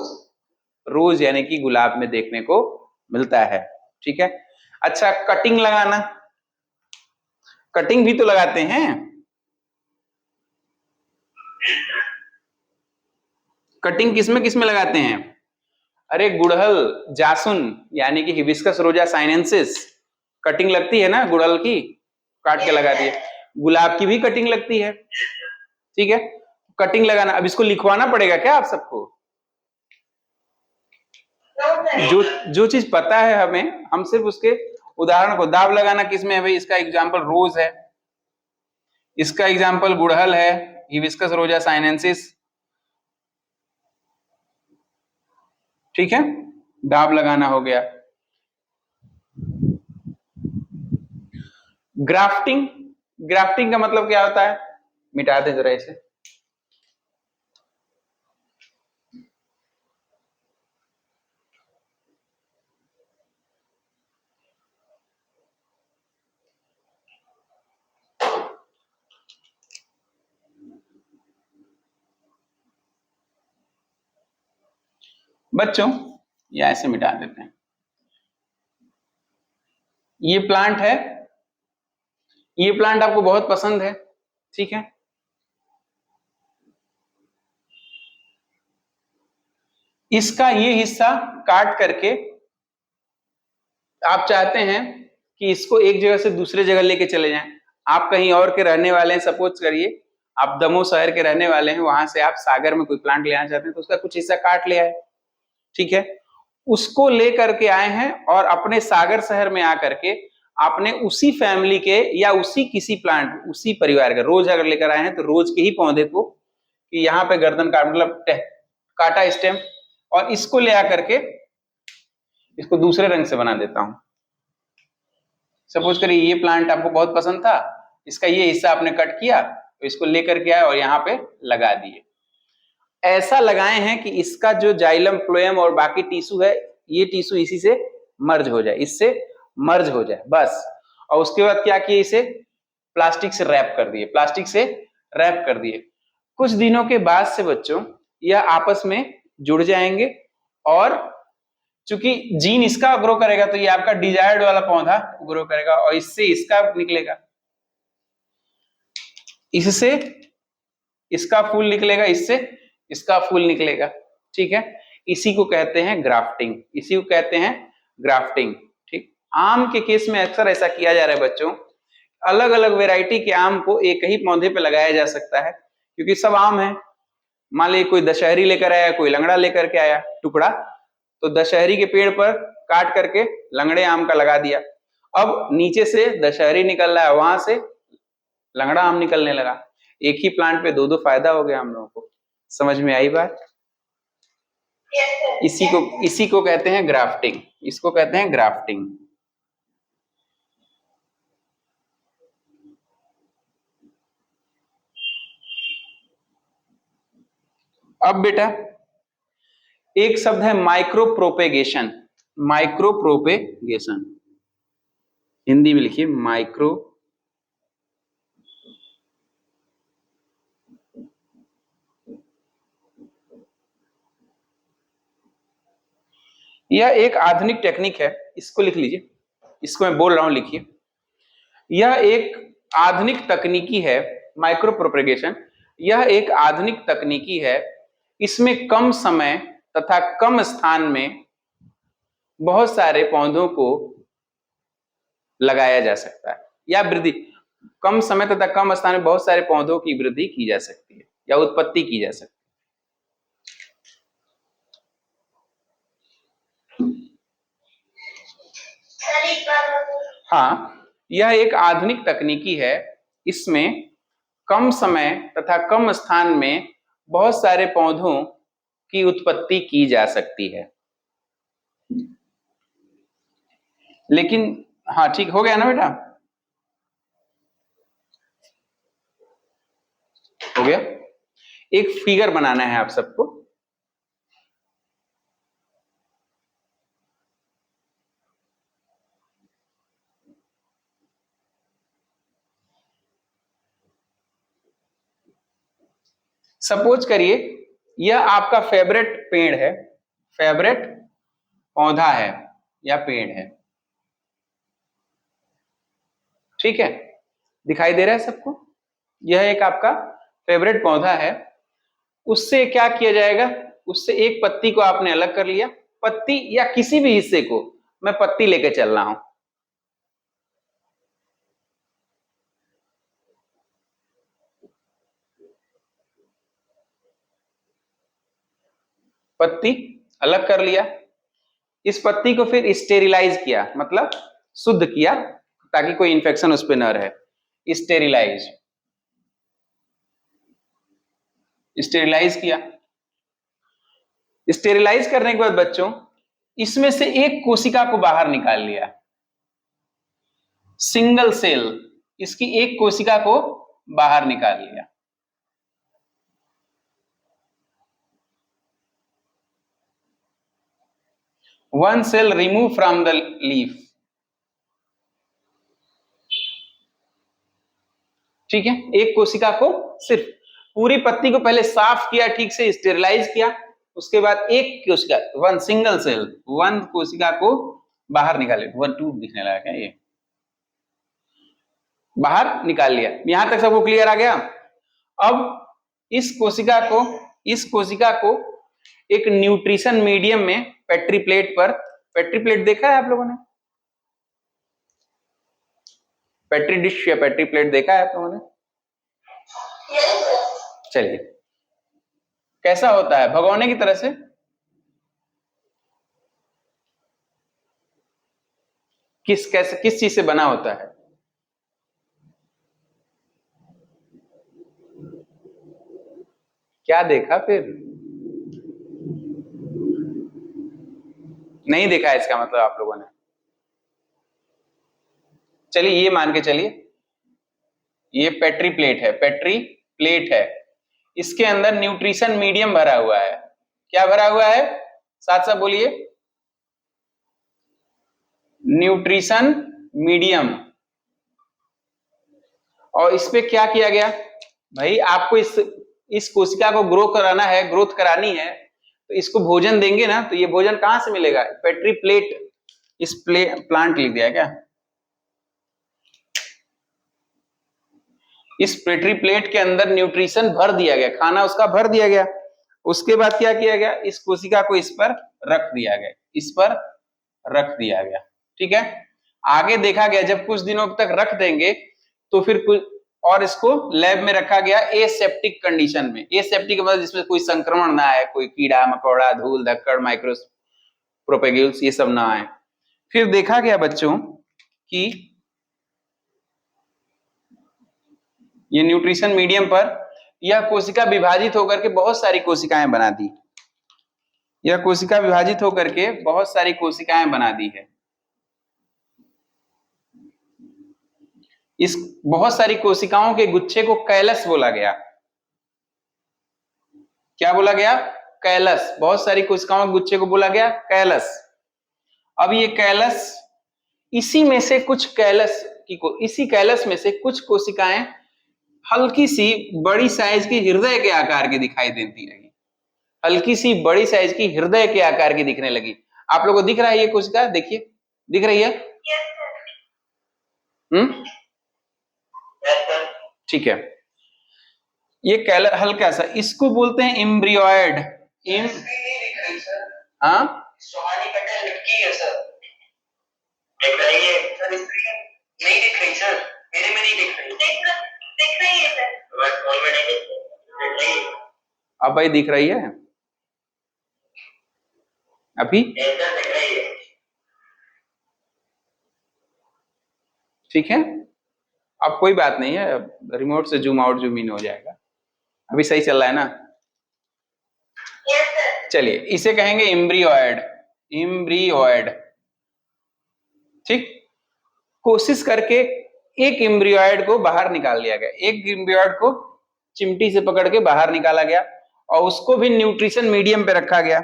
रोज यानी कि गुलाब में देखने को मिलता है। ठीक है, अच्छा कटिंग लगाना, कटिंग भी तो लगाते हैं। कटिंग किसमें किसमें लगाते हैं? अरे गुड़हल, जासुन यानी कि हिबिस्कस रोजा साइनेंसिस, कटिंग लगती है ना गुड़हल की, काट के लगा दिए। गुलाब की भी कटिंग लगती है। ठीक है, कटिंग लगाना। अब इसको लिखवाना पड़ेगा क्या आप सबको? जो जो चीज पता है हमें, हम सिर्फ उसके उदाहरण को, दाब लगाना किसमें है भाई? इसका एग्जाम्पल रोज है, इसका एग्जाम्पल गुड़हल है, हिबिस्कस रोजा साइनेंसिस। ठीक है, दाब लगाना हो गया। ग्राफ्टिंग, ग्राफ्टिंग का मतलब क्या होता है? मिटा दे जरा इसे। बच्चों या ऐसे मिटा देते हैं। ये प्लांट है, ये प्लांट आपको बहुत पसंद है। ठीक है, इसका ये हिस्सा काट करके आप चाहते हैं कि इसको एक जगह से दूसरे जगह लेके चले जाएं। आप कहीं और के रहने वाले हैं, सपोज करिए आप दमोह शहर के रहने वाले हैं, वहां से आप सागर में कोई प्लांट ले आना चाहते हैं, तो उसका कुछ हिस्सा काट ले आए। ठीक है, उसको लेकर के आए हैं और अपने सागर शहर में आकर के आपने उसी फैमिली के या उसी किसी प्लांट, उसी परिवार के, रोज अगर लेकर आए हैं तो रोज के ही पौधे को, कि यहाँ पे गर्दन काट मतलब काटा स्टेम, और इसको ले आकर के इसको दूसरे रंग से बना देता हूं। सपोज करिए ये प्लांट आपको बहुत पसंद था, इसका ये हिस्सा आपने कट किया, तो इसको लेकर के आए और यहाँ पे लगा दिए। ऐसा लगाए हैं कि इसका जो जाइलम फ्लोएम और बाकी टिश्यू है, ये टिश्यू इसी से मर्ज हो जाए, इससे मर्ज हो जाए बस। और उसके बाद क्या किए? इसे प्लास्टिक से रैप कर दिए, प्लास्टिक से रैप कर दिए। कुछ दिनों के बाद से बच्चों यह आपस में जुड़ जाएंगे, और चूंकि जीन इसका ग्रो करेगा तो ये आपका डिजायर्ड वाला पौधा ग्रो करेगा, और इससे इसका निकलेगा, इससे इसका फूल निकलेगा, इससे इसका फूल निकलेगा। ठीक है, इसी को कहते हैं ग्राफ्टिंग, इसी को कहते हैं ग्राफ्टिंग। ठीक, आम के केस में अक्सर ऐसा किया जा रहा है बच्चों, अलग अलग वैरायटी के आम को एक ही पौधे पे लगाया जा सकता है, क्योंकि सब आम है। मान लीजिए कोई दशहरी लेकर आया, कोई लंगड़ा लेकर के आया टुकड़ा, तो दशहरी के पेड़ पर काट करके लंगड़े आम का लगा दिया। अब नीचे से दशहरी निकल रहा है, वहां से लंगड़ा आम निकलने लगा। एक ही प्लांट पे दो दो फायदा हो गया हम लोगों को। समझ में आई बात? इसी को कहते हैं ग्राफ्टिंग, इसको कहते हैं ग्राफ्टिंग। अब बेटा एक शब्द है micro propagation, micro propagation, Hindi में लिखिए माइक्रो यह एक आधुनिक टेक्निक है, इसको लिख लीजिए, इसको मैं बोल रहा हूं लिखिए। यह एक आधुनिक तकनीकी है, माइक्रो प्रोपेगेशन, यह एक आधुनिक तकनीकी है। इसमें कम समय तथा कम स्थान में बहुत सारे पौधों को लगाया जा सकता है, या वृद्धि, कम समय तथा कम स्थान में बहुत सारे पौधों की वृद्धि की जा सकती है या उत्पत्ति की जा सकती है। हाँ, यह एक आधुनिक तकनीकी है, इसमें कम समय तथा कम स्थान में बहुत सारे पौधों की उत्पत्ति की जा सकती है। लेकिन हाँ ठीक हो गया ना बेटा? हो गया। एक फिगर बनाना है आप सबको। सपोज करिए यह आपका फेवरेट पेड़ है, फेवरेट पौधा है या पेड़ है, ठीक है, दिखाई दे रहा है सबको? यह एक आपका फेवरेट पौधा है। उससे क्या किया जाएगा, उससे एक पत्ती को आपने अलग कर लिया, पत्ती या किसी भी हिस्से को, मैं पत्ती लेके चल रहा हूं, पत्ती अलग कर लिया। इस पत्ती को फिर स्टेरिलाइज किया, मतलब शुद्ध किया ताकि कोई इंफेक्शन उस पर न रहे। स्टेरिलाइज, स्टेरिलाइज किया। स्टेरिलाइज करने के बाद बच्चों इसमें से एक कोशिका को बाहर निकाल लिया, सिंगल सेल, इसकी एक कोशिका को बाहर निकाल लिया। One cell remove from the leaf, ठीक है, एक कोशिका को, सिर्फ पूरी पत्ती को पहले साफ किया, ठीक से स्टेरिलाइज किया, उसके बाद एक कोशिका, वन सिंगल सेल, वन कोशिका को बाहर निकाले। 1 2 दिखने लगा क्या, ये बाहर निकाल लिया। यहां तक सबको क्लियर आ गया? अब इस कोशिका को एक न्यूट्रिशन मीडियम में पेट्री प्लेट पर, पेट्री प्लेट देखा है आप लोगों ने? पेट्री डिश या पेट्री प्लेट देखा है आप लोगों ने? चलिए, कैसा होता है? भगोने की तरह से किस चीज से बना होता है? क्या देखा फिर? नहीं देखा, इसका मतलब आप लोगों ने। चलिए ये मान के चलिए, ये पेट्री प्लेट है, पेट्री प्लेट है, इसके अंदर न्यूट्रिशन मीडियम भरा हुआ है। क्या भरा हुआ है? साथ साथ बोलिए, न्यूट्रिशन मीडियम। और इस पे क्या किया गया भाई? आपको इस कोशिका को ग्रो कराना है, ग्रोथ करानी है, तो इसको भोजन देंगे ना, तो ये भोजन कहां से मिलेगा? पेट्री प्लेट, इस प्लांट लिख दिया क्या? इस पेट्री प्लेट के अंदर न्यूट्रिशन भर दिया गया, खाना उसका भर दिया गया। उसके बाद क्या किया गया? इस कोशिका को इस पर रख दिया गया, इस पर रख दिया गया, ठीक है। आगे देखा गया जब कुछ दिनों तक रख देंगे तो फिर कुछ और इसको लैब में रखा गया एसेप्टिक कंडीशन में। एसेप्टिक मतलब जिसमें कोई संक्रमण ना आए, कोई कीड़ा मकोड़ा, धूल धक्कड़, माइक्रो प्रोपेग्यूल्स, ये सब ना आए। फिर देखा गया बच्चों कि ये न्यूट्रिशन मीडियम पर यह कोशिका विभाजित होकर के बहुत सारी कोशिकाएं बना दी, यह कोशिका विभाजित होकर के बहुत सारी कोशिकाएं बना दी है। इस बहुत सारी कोशिकाओं के गुच्छे को कैलस बोला गया। क्या बोला गया? कैलस। बहुत सारी कोशिकाओं के गुच्छे को बोला गया कैलस। अब ये कैलस, इसी में से कुछ कैलस इसी कैलस में से कुछ कोशिकाएं हल्की सी बड़ी साइज की हृदय के आकार की दिखाई देती रही, हल्की सी बड़ी साइज की हृदय के आकार की दिखने लगी। आप लोगों को दिख रहा है ये कोशिका? देखिए, दिख रही है? ठीक है। ये कैलर हल्का सा, इसको बोलते हैं एम्ब्रियोइड। हाँ, सुहानी पटेल लटकी है सर, देख रही है सर? नहीं दिख रही सर, मेरे में नहीं दिख रही। दिख रही है सर, बस फोन में नहीं दिख रही। अब भाई दिख रही है? अभी दिख रही है, ठीक है। अब कोई बात नहीं है, रिमोट से जूम आउट जूम इन हो जाएगा। अभी सही चल रहा है ना? चलिए, इसे कहेंगे एम्ब्रियोइड, एम्ब्रियोइड, ठीक। कोशिश करके एक एम्ब्रियोइड को बाहर निकाल लिया गया, एक एम्ब्रियोइड को चिमटी से पकड़ के बाहर निकाला गया और उसको भी न्यूट्रिशन मीडियम पे रखा गया,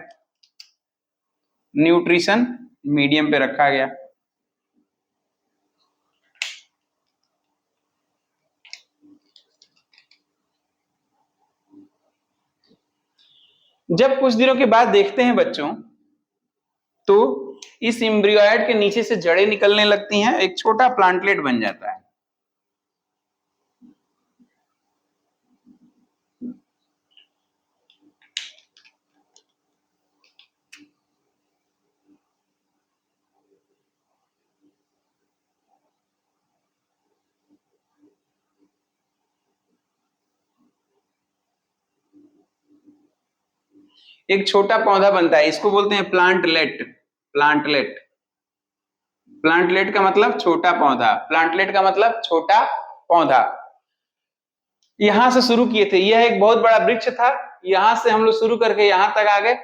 न्यूट्रिशन मीडियम पे रखा गया। जब कुछ दिनों के बाद देखते हैं बच्चों, तो इस एम्ब्रियोइड के नीचे से जड़ें निकलने लगती हैं, एक छोटा प्लांटलेट बन जाता है। एक छोटा पौधा बनता है, इसको बोलते हैं प्लांटलेट। प्लांटलेट, प्लांटलेट का मतलब छोटा पौधा, प्लांटलेट का मतलब छोटा पौधा। यहां से शुरू किए थे, यह एक बहुत बड़ा वृक्ष था, यहां से हम लोग शुरू करके यहां तक आ गए।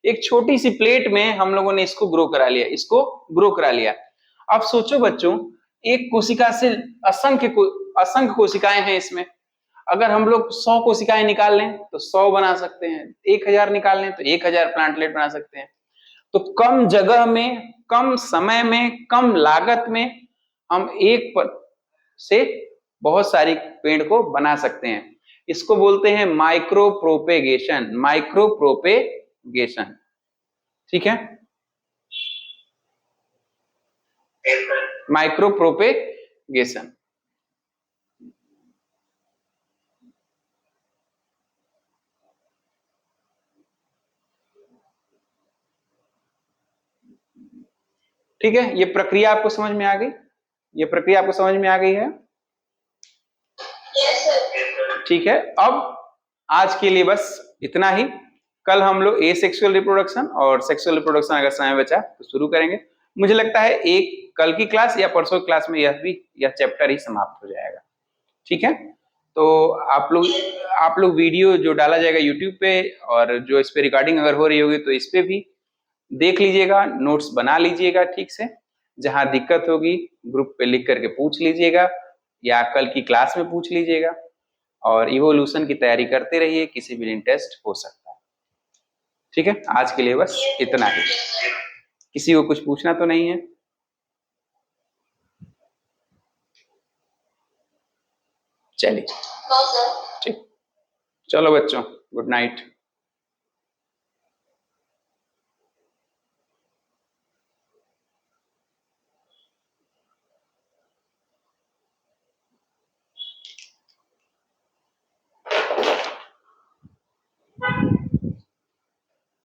एक छोटी सी प्लेट में हम लोगों ने इसको ग्रो करा लिया, इसको ग्रो करा लिया। अब सोचो बच्चों, एक कोशिका से असंख्य कोशिकाएं हैं इसमें। अगर हम लोग 100 कोशिकाएं निकाल लें तो 100 बना सकते हैं, 1000 निकाल लें तो 1000 प्लांटलेट बना सकते हैं। तो कम जगह में, कम समय में, कम लागत में हम एक पर से बहुत सारी पेड़ को बना सकते हैं। इसको बोलते हैं माइक्रो प्रोपेगेशन, माइक्रो प्रोपेगेशन। ठीक है, माइक्रो प्रोपेगेशन। ठीक है, ये प्रक्रिया आपको समझ में आ गई? ये प्रक्रिया आपको समझ में आ गई है? ठीक है, अब आज के लिए बस इतना ही। कल हम लोग एसेक्सुअल रिप्रोडक्शन और सेक्सुअल रिप्रोडक्शन अगर समय बचा तो शुरू करेंगे। मुझे लगता है एक कल की क्लास या परसों की क्लास में यह चैप्टर ही समाप्त हो जाएगा। ठीक है, तो आप लोग वीडियो जो डाला जाएगा यूट्यूब पे, और जो इस पे रिकॉर्डिंग अगर हो रही होगी तो इस पे भी देख लीजिएगा, नोट्स बना लीजिएगा ठीक से। जहां दिक्कत होगी ग्रुप पे लिख करके पूछ लीजिएगा, या कल की क्लास में पूछ लीजिएगा। और इवोल्यूशन की तैयारी करते रहिए, किसी भी दिन टेस्ट हो सकता है। ठीक है, आज के लिए बस इतना ही। किसी को कुछ पूछना तो नहीं है? चलिए, ठीक, चलो बच्चों, गुड नाइट।